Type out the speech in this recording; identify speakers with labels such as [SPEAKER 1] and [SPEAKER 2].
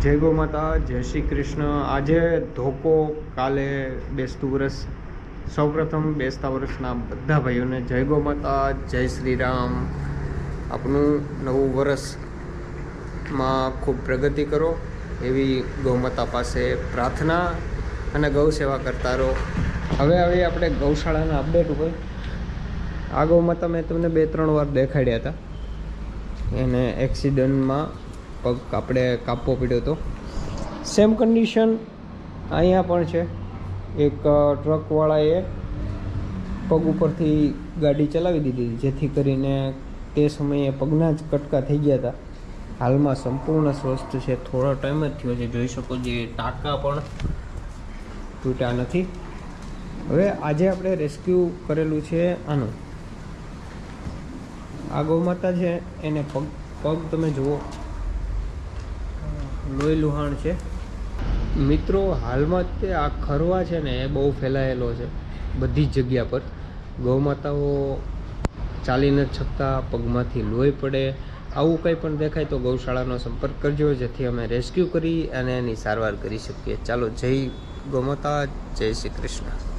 [SPEAKER 1] જય ગૌ માતા, જય શ્રી કૃષ્ણ। આજે ધોકો, કાલે બેસતું વર્ષ। સૌપ્રથમ બેસતા વર્ષના બધા ભાઈઓને જય ગૌ માતા, જય શ્રી રામ। આપનું નવું વર્ષમાં ખૂબ પ્રગતિ કરો એવી ગૌ માતા પાસે પ્રાર્થના અને ગૌ સેવા કરતા રહો। હવે આપણે ગૌશાળાના અપડેટ ઉપર। આ ગૌ માતા મેં તમને 2-3 વાર દેખાડ્યા હતા। એને એક્સિડન્ટમાં પગ આપણે કાપવો પડ્યો હતો। સેમ કન્ડિશન અહીંયા પણ છે। એક ટ્રકવાળાએ પગ ઉપરથી ગાડી ચલાવી દીધી, જેથી કરીને તે સમયે પગના જ કટકા થઈ ગયા હતા। હાલમાં સંપૂર્ણ સ્વસ્થ છે। થોડો ટાઈમ જ થયો છે, જોઈ શકો જે ટાંકા પણ તૂટ્યા નથી। હવે આજે આપણે રેસ્ક્યુ કરેલું છે આનું। આ ગૌ માતા છે, એને પગ તમે જુઓ, લોહી લુહાણ છે। મિત્રો, હાલમાં તે આ ખરવા છે ને એ બહુ ફેલાયેલો છે બધી જ જગ્યા પર। ગૌ માતાઓ ચાલી નથી શકતા, પગમાંથી લોહી પડે, આવું કંઈ પણ દેખાય તો ગૌશાળાનો સંપર્ક કરજો, જેથી અમે રેસ્ક્યુ કરી અને એની સારવાર કરી શકીએ। ચાલો, જય ગૌ માતા, જય શ્રી કૃષ્ણ।